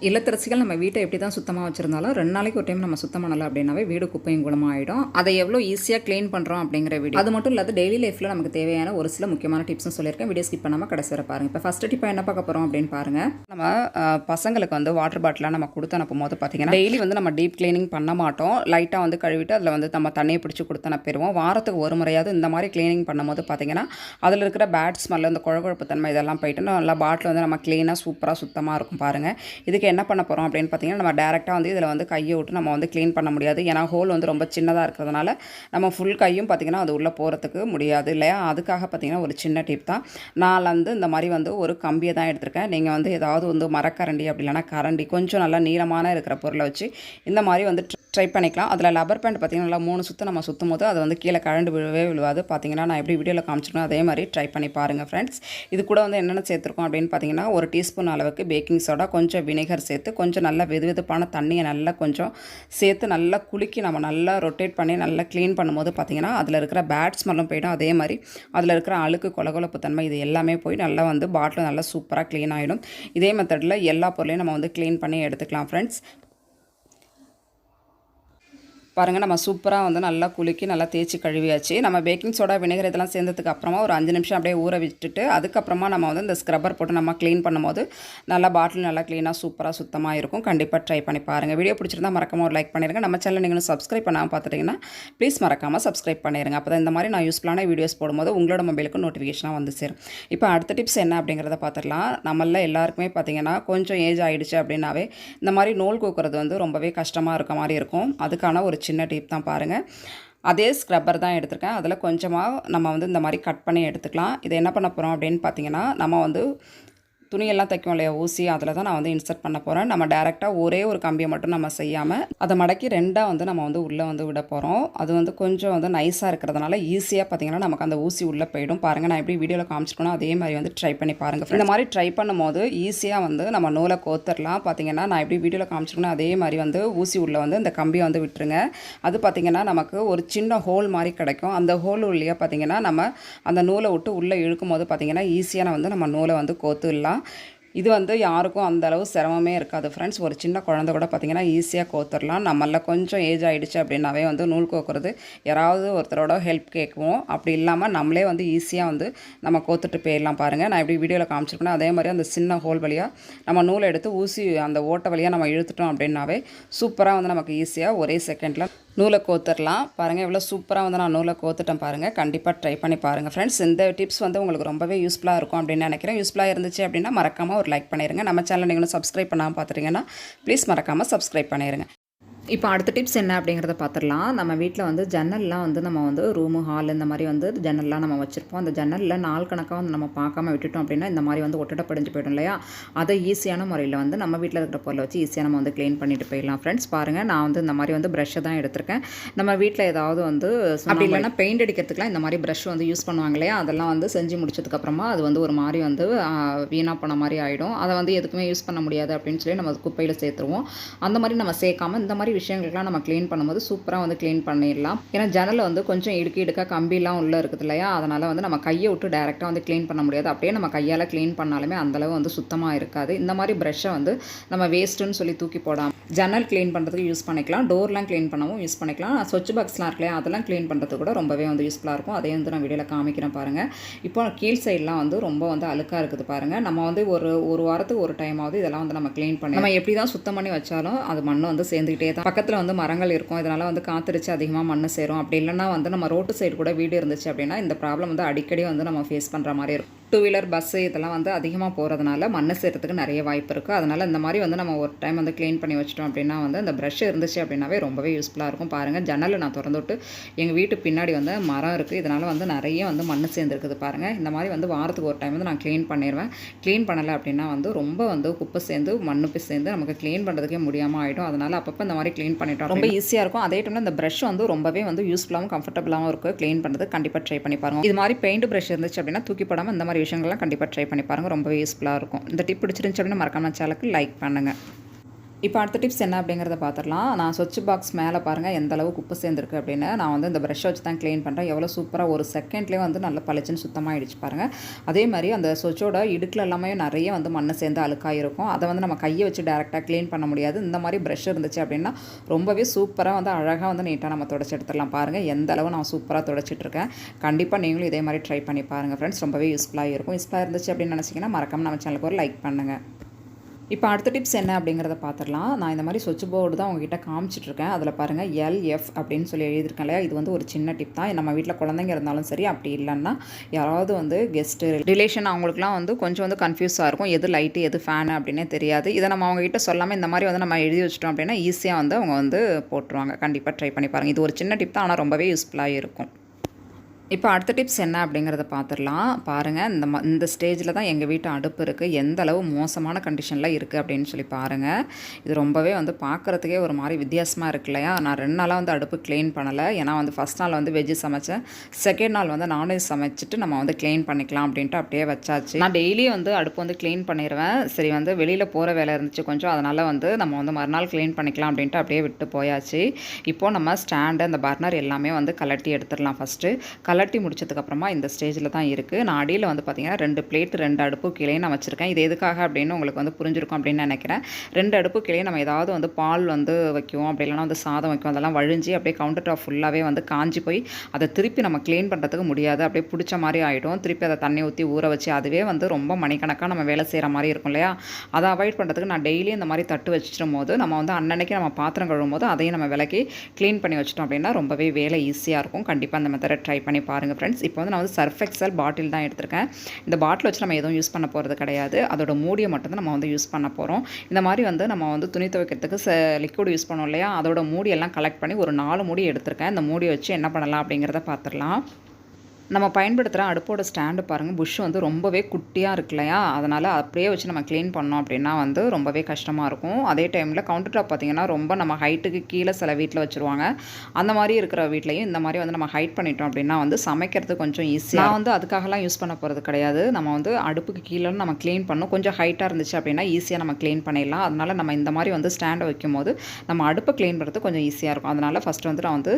இல்லத்தரசிகள் நம்ம வீட்டை எப்படி தான் சுத்தமாக வச்சுருந்தாலும் 2 நாளைக்கு ஒரு டைம் நம்ம சுத்தம் பண்ணலை அப்படின்னாவே வீடு குப்பையும் குளமாக ஆகிடும். அதை எவ்வளோ ஈஸியாக க்ளீன் பண்ணுறோம் அப்படிங்கிற வீடியோ. அது மட்டும் இல்லாத டெய்லி லைஃப்பில் நமக்கு தேவையான ஒரு சில முக்கியமான டிப்ஸும் சொல்லியிருக்கேன். வீடியோ ஸ்கிப் பண்ணாமல் கடைசி வரை பாருங்கள். இப்போ ஃபஸ்ட்டு டிப்பாக என்ன பார்க்க போகிறோம் அப்படின்னு பாருங்கள். நம்ம பசங்களுக்கு வந்து வாட்டர் பாட்டிலாக நம்ம கொடுத்து அனுப்பும் போது பார்த்தீங்கன்னா டெய்லி வந்து நம்ம டீப் க்ளீனிங் பண்ண மாட்டோம். லைட்டாக வந்து கழுவிட்டு அதில் வந்து நம்ம தண்ணியை பிடிச்சி கொடுத்து அனுப்பிடுவோம். வாரத்துக்கு ஒரு முறையாவது இந்த மாதிரி க்ளீனிங் பண்ணும்போது பார்த்தீங்கன்னா அதில் இருக்கிற பேட் ஸ்மெல், இந்த குழகுழப்பு தன்மை இதெல்லாம் போயிட்டு நல்லா பாட்டில் வந்து நம்ம க்ளீனாக சூப்பராக சுத்தமாக இருக்கும் பாருங்கள். இதுக்கு என்ன பண்ண போகிறோம் அப்படின்னு பார்த்தீங்கன்னா நம்ம டேரெக்டாக வந்து இதில் வந்து கையை விட்டு நம்ம வந்து க்ளீன் பண்ண முடியாது. ஏன்னா ஹோல் வந்து ரொம்ப சின்னதாக இருக்கிறதுனால நம்ம ஃபுல் கையும் பார்த்திங்கன்னா அது உள்ளே போகிறதுக்கு முடியாது இல்லையா. அதுக்காக பார்த்திங்கன்னா ஒரு சின்ன டிப் தான். நான் வந்து இந்த மாதிரி வந்து ஒரு கம்பியை தான் எடுத்திருக்கேன். நீங்கள் வந்து ஏதாவது வந்து மரக்கரண்டி அப்படி இல்லைனா கரண்டி கொஞ்சம் நல்லா நீளமான இருக்கிற பொருளை வச்சு இந்த மாதிரி வந்து ட்ரை பண்ணிக்கலாம். அதில் லப்பர் பேண்ட் பார்த்திங்கன்னா நல்லா 3 சுற்று நம்ம சுற்றும் போது அது வந்து கீழே கழண்டு விழுவாது. பார்த்திங்கன்னா நான் எப்படி வீடியோவில் காமிச்சிருக்கேன் அதே மாதிரி ட்ரை பண்ணி பாருங்கள் ஃப்ரெண்ட்ஸ். இது கூட வந்து என்னென்ன சேர்த்துருக்கோம் அப்படின்னு பார்த்தீங்கன்னா 1 டீஸ்பூன் அளவுக்கு பேக்கிங் சோடா, கொஞ்சம் வினிகர் சேர்த்து கொஞ்சம் நல்லா வெதுவெதுப்பான தண்ணியை நல்லா கொஞ்சம் சேர்த்து நல்லா குலுக்கி நம்ம நல்லா ரொட்டேட் பண்ணி நல்லா க்ளீன் பண்ணும்போது பார்த்திங்கன்னா அதில் இருக்கிற பேட் ஸ்மெல்லும் போய்டும். அதே மாதிரி அதில் இருக்கிற அழுக்கு கொலகொலப்பு தன்மை இது எல்லாமே போய் நல்லா வந்து பாட்டில் நல்லா சூப்பராக க்ளீன் ஆகிடும். இதே மெத்தடில் எல்லா பொருளையும் நம்ம வந்து க்ளீன் பண்ணி எடுத்துக்கலாம் ஃப்ரெண்ட்ஸ். பாருங்கள், நம்ம சூப்பராக வந்து நல்லா குலுக்கி நல்லா தேய்ச்சி கழுவியாச்சு. நம்ம பேக்கிங் சோடா, வினிகர் இதெல்லாம் சேர்ந்ததுக்கு அப்புறமா ஒரு 5 நிமிஷம் அப்படியே ஊற விட்டுட்டு அதுக்கப்புறமா நம்ம வந்து இந்த ஸ்க்ரப்பர் போட்டு நம்ம க்ளீன் பண்ணும்போது நல்லா பாட்டில் நல்லா க்ளீனாக சூப்பராக சுத்தமாக இருக்கும். கண்டிப்பாக ட்ரை பண்ணி பாருங்கள். வீடியோ பிடிச்சிருந்தா மறக்காமல் ஒரு லைக் பண்ணிடுங்க. நம்ம சேனல் நீங்கள் சப்ஸ்கிரைப் பண்ணாமல் பார்த்துட்டிங்கன்னா ப்ளீஸ் மறக்காமல் சப்ஸ்கிரைப் பண்ணிடுங்க. அப்போ தான் இந்த மாதிரி நான் யூஸ்ஃபுல்லான வீடியோஸ் போடும்போது உங்களோட மொபைலுக்கு நோட்டிஃபிகேஷனாக வந்து சேரும். இப்போ அடுத்த டிப்ஸ் என்ன அப்படிங்கிறத பார்த்துடலாம். நம்மள எல்லாருக்குமே பார்த்திங்கன்னா கொஞ்சம் ஏஜ் ஆகிடுச்சு அப்படின்னாவே இந்த மாதிரி நூல் கோக்குறது வந்து ரொம்பவே கஷ்டமாக இருக்க மாதிரி இருக்கும். அதுக்கான ஒரு சின்ன டிப் தான் பாருங்கள். அதே ஸ்க்ரப்பர் தான் எடுத்திருக்கேன். அதில் கொஞ்சமாக நம்ம வந்து இந்த மாதிரி கட் பண்ணி எடுத்துக்கலாம். இதை என்ன பண்ண போகிறோம் அப்படின்னு பார்த்தீங்கன்னா நம்ம வந்து துணியெல்லாம் தைக்கும் இல்லையா ஊசி, அதில் தான் நான் வந்து இன்சர்ட் பண்ண போகிறேன். நம்ம டேரெக்டாக ஒரே ஒரு கம்பியை மட்டும் நம்ம செய்யாமல் அதை மடக்கி 2ஆக வந்து நம்ம வந்து உள்ளே வந்து விட போகிறோம். அது வந்து கொஞ்சம் வந்து நைஸாக இருக்கிறதுனால ஈஸியாக பார்த்திங்கன்னா நமக்கு அந்த ஊசி உள்ளே போயிடும். பாருங்கள், நான் எப்படி வீடியோவில் காமிச்சிருக்கணும் அதே மாதிரி வந்து ட்ரை பண்ணி பாருங்கள். இந்த மாதிரி ட்ரை பண்ணும்போது ஈஸியாக வந்து நம்ம நூலை கோத்துடலாம். பார்த்திங்கன்னா நான் எப்படி வீடியோவில் காமிச்சிருக்கணும் அதே மாதிரி வந்து ஊசி உள்ளே வந்து இந்த கம்பியை வந்து விட்டுருங்க. அது பார்த்திங்கன்னா நமக்கு ஒரு சின்ன ஹோல் மாதிரி கிடைக்கும். அந்த ஹோல் உள்ளே பார்த்திங்கன்னா நம்ம அந்த நூலை விட்டு உள்ளே இழுக்கும் போது பார்த்திங்கன்னா ஈஸியாக வந்து நம்ம நூலை வந்து கோத்துடலாம். இது வந்து யாருக்கும் அந்த அளவு சிரமமே இருக்காது ஃப்ரெண்ட்ஸ். ஒரு சின்ன குழந்தை கூட பார்த்திங்கன்னா ஈஸியாக கோத்துடலாம். நம்மள கொஞ்சம் ஏஜ் ஆகிடுச்சு அப்படின்னாவே வந்து நூல் கோக்குறது யாராவது ஒருத்தரோட ஹெல்ப் கேட்குவோம். அப்படி இல்லாமல் நம்மளே வந்து ஈஸியாக வந்து நம்ம கோத்துட்டு போயிடலாம். பாருங்கள், நான் எப்படி வீடியோவில் காமிச்சிருக்கேன் அதே மாதிரி அந்த சின்ன ஹோல் வழியாக நம்ம நூலை எடுத்து ஊசி அந்த ஓட்டை வழியாக நம்ம இழுத்துட்டோம் அப்படின்னாவே சூப்பராக வந்து நமக்கு ஈஸியாக ஒரே செகண்டில் நூலை கோத்துடலாம். பாருங்கள், எவ்வளோ சூப்பராக வந்து நான் நூலை கோத்துட்டேன் பாருங்கள். கண்டிப்பாக ட்ரை பண்ணி பாருங்கள் ஃப்ரெண்ட்ஸ். இந்த டிப்ஸ் வந்து உங்களுக்கு ரொம்பவே யூஸ்ஃபுல்லாக இருக்கும் அப்படின்னு நினைக்கிறேன். யூஸ்ஃபுல்லாக இருந்துச்சு அப்படின்னா மறக்காமல் ஒரு லைக் பண்ணிடுங்க. நம்ம சேனல் நீங்களும் சப்ஸ்கிரைப் பண்ணாமல் பார்த்துட்டீங்கன்னா ப்ளீஸ் மறக்காமல் சப்ஸ்கிரைப் பண்ணிடுங்க. இப்போ அடுத்த டிப்ஸ் என்ன அப்படிங்கிறத பார்த்துடலாம். நம்ம வீட்டில் வந்து ஜன்னல்லாம் வந்து நம்ம வந்து ரூமு, ஹால் இந்த மாதிரி வந்து ஜன்னல்லாம் நம்ம வச்சுருப்போம். அந்த ஜன்னலில் நாள் கணக்காக வந்து நம்ம பார்க்காம விட்டுட்டோம் அப்படின்னா இந்த மாதிரி வந்து ஒட்டடை படிஞ்சு போய்டும் இல்லையா. அதை ஈஸியான முறையில் வந்து நம்ம வீட்டில் இருக்கிற பொருளை வச்சு ஈஸியாக நம்ம வந்து க்ளீன் பண்ணிட்டு போயிடலாம் ஃப்ரெண்ட்ஸ். பாருங்கள், நான் வந்து இந்த மாதிரி வந்து ப்ரஷ்ஷை தான் எடுத்திருக்கேன். நம்ம வீட்டில் ஏதாவது வந்து அப்படி இல்லைன்னா பெயிண்ட் அடிக்கிறதுக்குலாம் இந்த மாதிரி ப்ரஷ் வந்து யூஸ் பண்ணுவாங்க இல்லையா. அதெல்லாம் வந்து செஞ்சு முடிச்சதுக்கப்புறமா அது வந்து ஒரு மாதிரி வந்து வீணாக போன மாதிரி ஆகிடும். அதை வந்து எதுக்குமே யூஸ் பண்ண முடியாது அப்படின்னு சொல்லி நம்ம குப்பையில் சேர்த்துருவோம். அந்த மாதிரி நம்ம சேர்க்காமல் இந்த மாதிரி விஷயங்களுக்குலாம் நம்ம க்ளீன் பண்ணும்போது சூப்பராக வந்து க்ளீன் பண்ணிடலாம். ஏன்னா ஜன்னல் வந்து கொஞ்சம் இடுக்க கம்பிலாம் உள்ளே இருக்குது இல்லையா. அதனால் வந்து நம்ம கையை விட்டு டேரெக்டாக வந்து க்ளீன் பண்ண முடியாது. அப்படியே நம்ம கையால் க்ளீன் பண்ணாலுமே அந்தளவு வந்து சுத்தமாக இருக்காது. இந்த மாதிரி ப்ரஷ்ஷை வந்து நம்ம வேஸ்ட்டுன்னு சொல்லி தூக்கி போடாமல் ஜன்னல் க்ளீன் பண்ணுறதுக்கு யூஸ் பண்ணிக்கலாம். டோர்லாம் க்ளீன் பண்ணவும் யூஸ் பண்ணிக்கலாம். ஸ்விட்ச் பாக்ஸ்லாம் இருக்கு இல்லையா, அதெல்லாம் க்ளீன் பண்ணுறதுக்கு கூட ரொம்பவே வந்து யூஸ்ஃபுல்லாக இருக்கும். அதே வந்து நான் வீடியோவில் காமிக்கிறேன் பாருங்கள். இப்போ கீழ் சைட்லாம் வந்து ரொம்ப வந்து அழுக்காக இருக்குது பாருங்கள். நம்ம வந்து ஒரு வாரத்துக்கு ஒரு டைமாவது இதெல்லாம் வந்து நம்ம க்ளீன் பண்ணி நம்ம எப்படி தான் சுத்தம் பண்ணி வச்சாலும் அது மண் வந்து சேர்ந்துக்கிட்டே தான். பக்கத்தில் வந்து மரங்கள் இருக்கும், இதனால் வந்து காத்திருச்சு அதிகமாக மண் சேரும். அப்படி இல்லைன்னா வந்து நம்ம ரோட்டு சைடு கூட வீடு இருந்துச்சு அப்படின்னா இந்த ப்ராப்ளம் வந்து அடிக்கடி வந்து நம்ம ஃபேஸ் பண்ணுற மாதிரி இருக்கும். 2 வீலர் பஸ்ஸு இதெல்லாம் வந்து அதிகமாக போகிறதுனால மண் சேர்கிறதுக்கு நிறைய வாய்ப்பு இருக்குது. அதனால் இந்த மாதிரி வந்து நம்ம ஒரு டைம் வந்து க்ளீன் பண்ணி வச்சிட்டோம் அப்படின்னா வந்து இந்த ப்ரஷ் இருந்துச்சு அப்படின்னாவே ரொம்பவே யூஸ்ஃபுல்லாக இருக்கும். பாருங்கள், ஜன்னலில் நான் திறந்து விட்டு எங்கள் வீட்டு பின்னாடி வந்து மரம் இருக்குது. இதனால் வந்து நிறைய வந்து மண் சேர்ந்துருக்குது பாருங்கள். இந்த மாதிரி வந்து வாரத்துக்கு ஒரு டைம் வந்து நான் க்ளீன் பண்ணிடுவேன். க்ளீன் பண்ணலை அப்படின்னா வந்து ரொம்ப வந்து குப்பை சேர்ந்து மண்ணுப்பு சேர்ந்து நமக்கு க்ளீன் பண்ணுறதுக்கே முடியாமல் ஆகிடும். அதனால் அப்பப்போ இந்த மாதிரி க்ளீன் பண்ணிட்டோம் ரொம்ப ஈஸியாக இருக்கும். அதே டைமில் இந்த ப்ரஷ் வந்து ரொம்பவே வந்து யூஸ்ஃபுல்லாகவும் கம்ஃபர்டபுளாகவும் இருக்குது. க்ளீன் பண்ணுறது கண்டிப்பாக ட்ரை பண்ணி பாருங்கள். இது மாதிரி பெயிண்ட் ப்ரஷ் இருந்துச்சு அப்படின்னா தூக்கி போடாமல் இந்த மாதிரி விஷயங்கள்லாம் கண்டிப்பாக ட்ரை பண்ணி பாருங்கள். ரொம்பவே யூஸ்ஃபுல்லாக இருக்கும். இந்த டிப் பிடிச்சிருந்துச்சு அப்படின்னா மறக்காம சேனலுக்கு லைக் பண்ணுங்கள். இப்போ அடுத்த டிப்ஸ் என்ன அப்படிங்கிறத பார்த்துடலாம். நான் ஸ்விட்ச் பாக்ஸ் மேலே பாருங்கள் எந்த அளவுக்கு உப்பு சேர்ந்துருக்கு அப்படின்னு. நான் வந்து இந்த ப்ரஷ் வச்சு தான் க்ளீன் பண்ணுறேன். எவ்வளோ சூப்பராக ஒரு செகண்ட்லேயே வந்து நல்லா பளிச்சுன்னு சுத்தமாகிடுச்சு பாருங்கள். அதே மாதிரி அந்த ஸ்விட்சோட இடுக்கில் எல்லாமே நிறைய வந்து மண் சேர்ந்து அழுக்காயிருக்கும். அதை வந்து நம்ம கையை வச்சு டேரெக்டாக க்ளீன் பண்ண முடியாது. இந்த மாதிரி ப்ரஷ் இருந்துச்சு அப்படின்னா ரொம்பவே சூப்பராக வந்து அழகாக வந்து நீட்டாக நம்ம தொடச்சி எடுத்துடலாம். பாருங்கள் எந்த அளவு நான் சூப்பராக தொடச்சிட்ருக்கேன். கண்டிப்பாக நீங்களும் இதே மாதிரி ட்ரை பண்ணி பாருங்கள் ஃப்ரெண்ட்ஸ். ரொம்பவே யூஸ்ஃபுல்லாக இருக்கும். யூஸ்ஃபுல்லாக இருந்துச்சு அப்படின்னு நினச்சிங்கன்னா மறக்காம நம்ம சேனலுக்கு ஒரு லைக் பண்ணுங்கள். இப்போ அடுத்த டிப்ஸ் என்ன அப்படிங்கிறத பார்த்துடலாம். நான் இந்த மாதிரி ஸ்விட்ச் போர்டு தான் உங்ககிட்ட காமிச்சிட்ருக்கேன். அதில் பாருங்கள் LF அப்படின்னு சொல்லி எழுதியிருக்கேன் இல்லையா, இது வந்து ஒரு சின்ன டிப் தான். நம்ம வீட்டில் குழந்தைங்க இருந்தாலும் சரி, அப்படி இல்லைன்னா யாராவது வந்து கெஸ்ட்டு ரிலேஷன் அவங்களுக்குலாம் வந்து கொஞ்சம் வந்து கன்ஃபியூஸாக இருக்கும், எது லைட்டு எது ஃபேனு அப்படின்னே தெரியாது. இதை நம்ம அவங்ககிட்ட சொல்லாமல் இந்த மாதிரி வந்து நம்ம எழுதி வச்சிட்டோம் அப்படின்னா ஈஸியாக வந்து அவங்க வந்து போட்டுருவாங்க. கண்டிப்பாக ட்ரை பண்ணி பாருங்கள். இது ஒரு சின்ன டிப் தான், ஆனால் ரொம்பவே யூஸ்ஃபுல்லாக இருக்கும். இப்போ அடுத்த டிப்ஸ் என்ன அப்படிங்கிறத பார்த்துடலாம். பாருங்கள் இந்த ஸ்டேஜில் தான் எங்கள் வீட்டு அடுப்பு இருக்குது. எந்த அளவு மோசமான கண்டிஷனில் இருக்குது அப்படின்னு சொல்லி பாருங்கள். இது ரொம்பவே வந்து பார்க்குறதுக்கே ஒரு மாதிரி வித்தியாசமாக இருக்கு இல்லையா. நான் 2 நாளாக வந்து அடுப்பு க்ளீன் பண்ணலை. ஏன்னா வந்து ஃபஸ்ட் நாள் வந்து வெஜ்ஜு சமைச்சேன், செகண்ட் நாள் வந்து நான்வெஜ் சமைச்சிட்டு நம்ம வந்து க்ளீன் பண்ணிக்கலாம் அப்படின்ட்டு அப்படியே வச்சாச்சு. நான் டெய்லியும் வந்து அடுப்பு வந்து க்ளீன் பண்ணிடுவேன். சரி வந்து வெளியில் போகிற வேலை இருந்துச்சு கொஞ்சம், அதனால் வந்து நம்ம வந்து மறுநாள் க்ளீன் பண்ணிக்கலாம் அப்படின்ட்டு அப்படியே விட்டு போயாச்சு. இப்போது நம்ம ஸ்டாண்டு அந்த பர்னர் எல்லாமே வந்து கலட்டி எடுத்துடலாம். ஃபஸ்ட்டு கலட்டி முடிச்சதுக்கப்புறமா இந்த ஸ்டேஜில் தான் இருக்குது. நான் அடியில் வந்து பார்த்திங்கன்னா 2 பிளேட் 2 அடுப்பு கீழே நான் வச்சுருக்கேன். இது எதுக்காக அப்படின்னு உங்களுக்கு வந்து புரிஞ்சிருக்கும் அப்படின்னு நினைக்கிறேன். 2 அடுப்பு கீழே நம்ம ஏதாவது வந்து பால் வந்து வைக்குவோம், அப்படி இல்லைனா வந்து சாதம் வைக்கும், அதெல்லாம் வழிஞ்சி அப்படியே கவுண்டர் டாப் ஃபுல்லாகவே வந்து காஞ்சி போய் அதை திருப்பி நம்ம க்ளீன் பண்ணுறதுக்கு முடியாது. அப்படியே பிடிச்ச மாதிரி ஆகிடும். திருப்பி அதை தண்ணி ஊற்றி ஊற வச்சு அதுவே வந்து ரொம்ப மணிக்கணக்காக நம்ம வேலை செய்கிற மாதிரி இருக்கும் இல்லையா. அதை அவாய்ட் பண்ணுறதுக்கு நான் டெய்லியும் இந்த மாதிரி தட்டு வச்சிடும் போது நம்ம வந்து அன்னன்னைக்கு நம்ம பாத்திரம் கழுவும் போது அதையும் நம்ம விலக்கி க்ளீன் பண்ணி வச்சிட்டோம் அப்படின்னா ரொம்பவே வேலை ஈஸியாக இருக்கும். கண்டிப்பாக அந்த மெத்தடை ட்ரை பண்ணி பாருங்கள் ஃப்ரெண்ட்ஸ். இப்போ வந்து நான் வந்து சர்ஃப் எக்ஸல் பாட்டில் தான் எடுத்திருக்கேன். இந்த பாட்டில் வச்சு நம்ம எதுவும் யூஸ் பண்ண போகிறது கிடையாது. அதோட மூடியை மட்டும்தான் நம்ம வந்து யூஸ் பண்ண போகிறோம். இந்த மாதிரி வந்து நம்ம வந்து துணி துவைக்கிறதுக்கு லிக்விட் யூஸ் பண்ணோம் இல்லையா, அதோட மூடியெல்லாம் கலெக்ட் பண்ணி ஒரு 4 மூடி எடுத்திருக்கேன். இந்த மூடியை வச்சு என்ன பண்ணலாம் அப்படிங்கிறத பார்த்துடலாம். நம்ம பயன்படுத்துகிற அடுப்போட ஸ்டாண்டு பாருங்கள், புஷ் வந்து ரொம்பவே குட்டியாக இருக்கு இல்லையா, அதனால் அப்படியே வச்சு நம்ம க்ளீன் பண்ணோம் அப்படின்னா வந்து ரொம்பவே கஷ்டமாக இருக்கும். அதே டைமில் கவுண்டர் டாப் பார்த்திங்கன்னா ரொம்ப நம்ம ஹைட்டுக்கு கீழே சில வீட்டில் வச்சுருவாங்க. அந்த மாதிரி இருக்கிற வீட்லையும் இந்த மாதிரி வந்து நம்ம ஹைட் பண்ணிட்டோம் அப்படின்னா வந்து சமைக்கிறது கொஞ்சம் ஈஸியாக. நான் வந்து அதுக்காகலாம் யூஸ் பண்ண போகிறது கிடையாது. நம்ம வந்து அடுப்புக்கு கீழே நம்ம க்ளீன் பண்ணோம், கொஞ்சம் ஹைட்டாக இருந்துச்சு அப்படின்னா ஈஸியாக நம்ம க்ளீன் பண்ணிடலாம். அதனால் நம்ம இந்த மாதிரி வந்து ஸ்டாண்டை வைக்கும் போது நம்ம அடுப்பை க்ளீன் பண்ணுறது கொஞ்சம் ஈஸியாக இருக்கும். அதனால் ஃபஸ்ட்டு வந்து நான் வந்து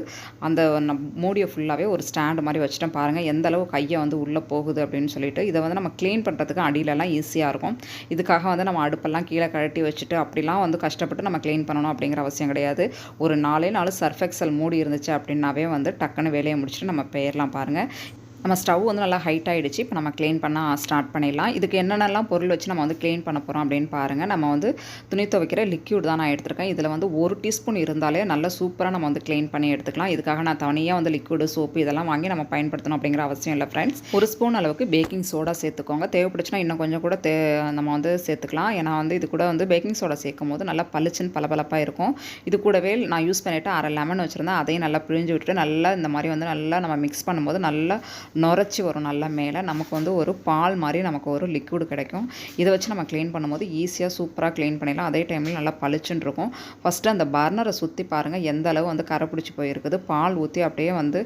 அந்த மூடியை ஃபுல்லாகவே ஒரு ஸ்டாண்டு மாதிரி வச்சுட்டேன். பாருங்கள் எந்த அளவு கையை வந்து உள்ளே போகுது அப்படின்னு சொல்லிட்டு. இதை வந்து நம்ம க்ளீன் பண்ணுறதுக்கு அடியிலலாம் ஈஸியாக இருக்கும். இதுக்காக வந்து நம்ம அடுப்பெல்லாம் கீழே கழட்டி வச்சுட்டு அப்படிலாம் வந்து கஷ்டப்பட்டு நம்ம க்ளீன் பண்ணணும் அப்படிங்கிற அவசியம் கிடையாது. ஒரு 4 சர்ஃப் எக்ஸல் மூடி இருந்துச்சு அப்படின்னாவே வந்து டக்குன்னு வேலையை முடிச்சுட்டு நம்ம போயிடலாம். பாருங்கள் நம்ம ஸ்டவ் வந்து நல்லா ஹைட் ஆகிடுச்சு. இப்போ நம்ம க்ளீன் பண்ண ஸ்டார்ட் பண்ணிடலாம். இதுக்கு என்னென்னலாம் பொருள் வச்சு நம்ம வந்து க்ளீன் பண்ண போகிறோம் அப்படின்னு பாருங்கள். நம்ம வந்து துணி துவைக்கிற லிக்யூட் தான் நான் எடுத்துருக்கேன். இதில் வந்து 1 டீஸ்பூன் இருந்தாலே நல்லா சூப்பராக நம்ம வந்து க்ளீன் பண்ணி எடுத்துக்கலாம். இதுக்காக நான் தனியாக வந்து லிக்விடு சோப்பு இதெல்லாம் வாங்கி நம்ம பயன்படுத்தணும் அப்படிங்கிற அவசியம் இல்லை ஃப்ரெண்ட்ஸ். 1 ஸ்பூன் அளவுக்கு பேக்கிங் சோடா சேர்த்துக்கோங்க. தேவைப்படுச்சுன்னா இன்னும் கொஞ்சம் கூட நம்ம வந்து சேர்த்துக்கலாம். ஏன்னா வந்து இது கூட வந்து பேக்கிங் சோடா சேர்க்கும் போது நல்லா பளிச்சுன்னு பளபளப்பாக இருக்கும். இது கூடவே நான் யூஸ் பண்ணிவிட்டு 1/2 லெமன் வச்சுருந்தேன், அதையும் நல்லா பிழிஞ்சு விட்டுட்டு நல்லா இந்த மாதிரி வந்து நல்லா நம்ம மிக்ஸ் பண்ணும்போது நல்லா நுரைச்சி வரும். நல்லா மேலே நமக்கு வந்து ஒரு பால் மாதிரி நமக்கு ஒரு லிக்விட் கிடைக்கும். இதை வச்சு நம்ம க்ளீன் பண்ணும்போது ஈஸியாக சூப்பராக க்ளீன் பண்ணிடலாம். அதே டைமில் நல்லா பளிச்சுன்னு இருக்கும். ஃபஸ்ட்டு அந்த பர்னரை சுற்றி பாருங்கள் எந்த அளவு வந்து கரை பிடிச்சி போயிருக்குது. பால் ஊற்றி அப்படியே வந்து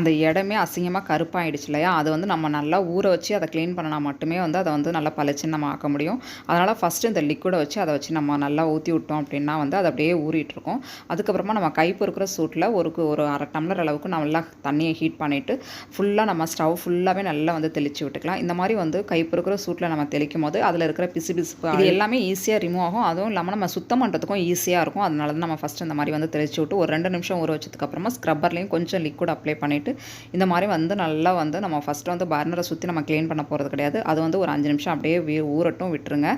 அந்த இடமே அசிங்கமாக கருப்பாகிடுச்சு இல்லையா, அது வந்து நம்ம நல்லா ஊற வச்சு அதை க்ளீன் பண்ணனா மட்டுமே வந்து அதை வந்து நல்லா பளிச்சுன்னு நம்ம ஆக்க முடியும். அதனால் ஃபஸ்ட்டு இந்த லிக்விடை வச்சு அதை வச்சு நம்ம நல்லா ஊற்றி விட்டோம் அப்படின்னா வந்து அது அப்படியே ஊறிட்டுருக்கும். அதுக்கப்புறமா நம்ம கை பொறுக்கிற சூட்டில் ஒரு 1/2 டம்ளர் அளவுக்கு நல்லா தண்ணியை ஹீட் பண்ணிவிட்டு ஃபுல்லாக நம்ம ஸ்டவ் ஃபுல்லாகவே நல்லா வந்து தெளித்து விட்டுக்கலாம். இந்த மாதிரி வந்து கை பொறுக்கிற சூட்டில் நம்ம தெளிக்கும் போது அதில் இருக்கிற பிசுபிசுப்பு இது எல்லாமே ஈஸியாக ரிமூவ் ஆகும். அதுவும் இல்லாமல் நம்ம சுத்தம் பண்ணுறதுக்கும் ஈஸியாக இருக்கும். அதனால தான் நம்ம ஃபஸ்ட்டு இந்த மாதிரி வந்து தெளிச்சு விட்டு ஒரு 2 நிமிஷம் ஊற வச்சதுக்கப்புறமா ஸ்க்ரப்பர்லேயும் கொஞ்சம் லிக்விட் அப்ளை பண்ணிவிட்டு இந்த மாதிரி வந்து நல்லா வந்து நம்ம ஃபஸ்ட்டு வந்து பர்னரை சுற்றி நம்ம க்ளீன் பண்ண போகிறது கிடையாது. அது வந்து ஒரு 5 நிமிஷம் அப்படியே ஊறட்டும் விட்டுருங்க.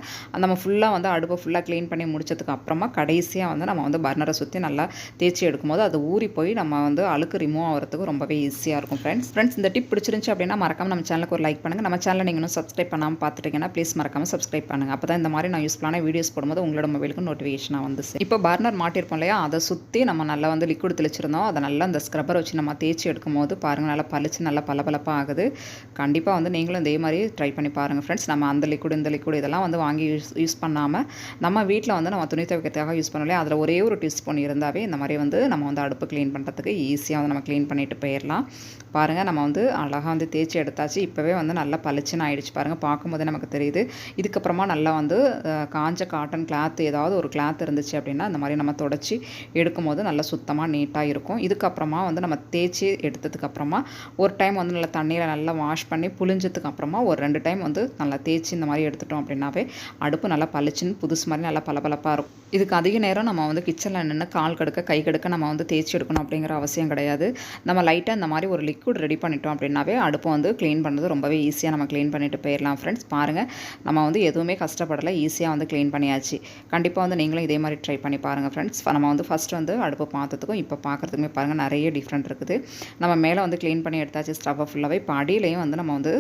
நம்ம ஃபுல்லாக வந்து அடுப்பை ஃபுல்லாக க்ளீன் பண்ணி முடிச்சதுக்கு அப்புறமா கடைசியாக வந்து நம்ம வந்து பர்னரை சுற்றி நல்லா தேய்ச்சி எடுக்கும்போது அது ஊறி போய் நம்ம வந்து அழுக்கு ரிமூவ் ஆகிறதுக்கு ரொம்பவே ஈஸியாக இருக்கும் ஃப்ரெண்ட்ஸ். இந்த டிப் பிடிச்சிருந்துச்சு அப்படின்னா மறக்காம நம்ம சேனலுக்கு ஒரு லைக் பண்ணுங்கள். நம்ம சேனலை நீங்கள் இன்னும் சப்ஸ்கிரைப் பண்ணாமல் பார்த்துட்டீங்கன்னா ப்ளீஸ் மறக்காமல் சப்ஸ்கிரைப் பண்ணுங்கள். அப்போ தான் இந்த மாதிரி நான் யூஸ்ஃபுல்லான வீடியோஸ் போடும்போது உங்களோட மொபைலுக்கு நோட்டிஃபிகேஷனாக வந்து இப்போ பர்னர் மாட்டிருப்போம் இல்லையா, அதை சுற்றி நம்ம நல்லா வந்து லிக்விட் தெளிச்சிருந்தோம். அதை நல்லா அந்த ஸ்க்ரப்பர் வச்சு நம்ம தேய்ச்சி எடுக்கும் போது பாருங்கள் நல்லா பளிச்சு நல்லா பளபளப்பாக ஆகுது. கண்டிப்பாக வந்து நீங்களும் இதே மாதிரி ட்ரை பண்ணி பாருங்கள் ஃப்ரெண்ட்ஸ். நம்ம அந்த லிக்விட் இந்த லிக்விட் இதெல்லாம் வந்து வாங்கி யூஸ் பண்ணாமல் நம்ம வீட்டில் வந்து நம்ம துணி துவைக்கிறதுக்காக யூஸ் பண்ணலையே, அதில் ஒரே ஒரு டீஸ்பூன் இருந்தாவே இந்த மாதிரி வந்து நம்ம வந்து அடுப்பு க்ளீன் பண்ணுறதுக்கு ஈஸியாக வந்து நம்ம க்ளீன் பண்ணிட்டு போயிடலாம். பாருங்கள் நம்ம வந்து அழகாக வந்து தேய்ச்சி எடுத்தாச்சு. இப்போவே வந்து நல்லா பளிச்சுன்னு ஆயிடுச்சு பாருங்கள், பார்க்கும்போதே நமக்கு தெரியுது. இதுக்கப்புறமா நல்லா வந்து காஞ்ச காட்டன் கிளாத் ஏதாவது ஒரு கிளாத் இருந்துச்சு அப்படின்னா அந்த மாதிரி நம்ம தொடச்சி எடுக்கும்போது நல்லா சுத்தமாக நீட்டாக இருக்கும். இதுக்கப்புறமா வந்து நம்ம தேய்ச்சி எடுத்ததுக்கப்புறமா ஒரு டைம் வந்து நல்லா தண்ணியில் நல்லா வாஷ் பண்ணி புழிஞ்சதுக்கு அப்புறமா ஒரு 2 டைம் வந்து நல்லா தேய்ச்சி இந்த மாதிரி எடுத்துட்டோம் அப்படின்னாவே அடுப்பு நல்லா பளிச்சுன்னு புதுசு மாதிரி நல்லா பளபளப்பாக இருக்கும். இதுக்கு அதிக நேரம் நம்ம வந்து கிச்சனில் நின்று கால் கடுக்க கை கடுக்க நம்ம வந்து தேய்ச்சி எடுக்கணும் அப்படிங்கிற அவசியம் கிடையாது. நம்ம லைட்டாக இந்த மாதிரி ஒரு லிக்விட் ரெடி பண்ணிட்டோம் அப்படின்னாவே அடுப்பை வந்து க்ளீன் பண்ணுறது ரொம்பவே ஈஸியாக நம்ம க்ளீன் பண்ணிட்டு போயிடலாம். ஃப்ரெண்ட்ஸ் பாருங்கள், நம்ம வந்து எதுவுமே கஷ்டப்படலை, ஈஸியாக வந்து க்ளீன் பண்ணியாச்சு. கண்டிப்பாக வந்து நீங்களும் இதே மாதிரி ட்ரை பண்ணி பாருங்கள் ஃப்ரெண்ட்ஸ். நம்ம வந்து ஃபஸ்ட்டு வந்து அடுப்பு பார்த்ததுக்கும் இப்போ பார்க்குறதுக்குமே பாருங்கள் நிறைய டிஃப்ரெண்ட் இருக்குது. நம்ம மேலே வந்து க்ளீன் பண்ணி எடுத்தாச்சு ஸ்டவ்வை ஃபுல்லாகவே. இப்போ அடியிலையும் வந்து நம்ம வந்து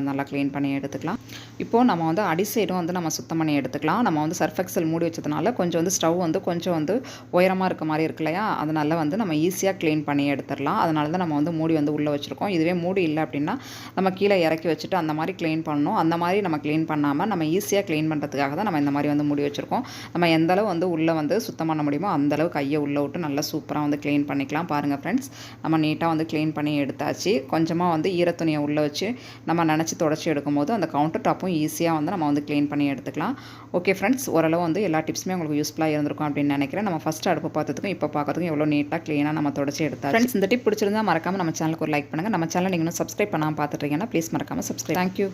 நல்லா க்ளீன் பண்ணி எடுத்துக்கலாம். இப்போது நம்ம வந்து அடி சைடும் வந்து நம்ம சுத்தம் பண்ணி எடுத்துக்கலாம். நம்ம வந்து சர்ஃப் எக்ஸல் மூடி வச்சதுனால கொஞ்சம் வந்து ஸ்டவ் வந்து கொஞ்சம் வந்து உயரமாக இருக்க மாதிரி இருக்கு இல்லையா, அதனால வந்து நம்ம ஈஸியாக க்ளீன் பண்ணி எடுத்துடலாம். அதனால தான் நம்ம வந்து மூடி வந்து உள்ளே வச்சுருக்கோம். இதுவே மூடி இல்லை அப்படின்னா நம்ம கீழே இறக்கி வச்சுட்டு அந்த மாதிரி க்ளீன் பண்ணணும். அந்த மாதிரி நம்ம க்ளீன் பண்ணாமல் நம்ம ஈஸியாக க்ளீன் பண்ணுறதுக்காக தான் நம்ம இந்த மாதிரி வந்து மூடி வச்சுருக்கோம். நம்ம எந்தளவு வந்து உள்ளே வந்து சுத்தம் பண்ண முடியுமோ அந்தளவு கையை உள்ளே விட்டு நல்லா சூப்பராக வந்து க்ளீன் பண்ணிக்கலாம். பாருங்கள் ஃப்ரெண்ட்ஸ், நம்ம நீட்டாக வந்து க்ளீன் பண்ணி எடுத்தாச்சு. கொஞ்சமாக வந்து ஈரத்துணியை உள்ளே வச்சு நம்ம நினச்சி தொடச்சி எடுக்கும்போது அந்த கவுண்டர் டாப்பும் ஈஸியாக வந்து நம்ம வந்து க்ளீன் பண்ணி எடுத்துக்கலாம். ஓகே ஃப்ரெண்ட்ஸ், ஓரளவு வந்து எல்லா டிப்ஸுமே உங்களுக்கு யூஸ்ஃபுல்லாக இருந்திருக்கும் அப்படின்னு நினைக்கிறேன். நம்ம ஃபஸ்ட்டு அடுப்பு பார்த்ததுக்கும் இப்போ பார்க்கறதுக்கும் எவ்வளோ நீட்டாக க்ளீனாக நம்ம தொடச்சி எடுத்தாச்சு. ஃப்ரெண்ட்ஸ், இந்த டிப் பிடிச்சிருந்தா மறக்காமல் நம்ம சேனலுக்கு ஒரு லைக் பண்ணுங்கள். நம்ம சேனல் நீங்கள் இன்னும் சப்ஸ்கிரைப் பண்ணாமல் பார்த்துட்டீங்கன்னா ப்ளீஸ் மறக்காமல் சப்ஸ்கிரைப். தேங்க்யூ.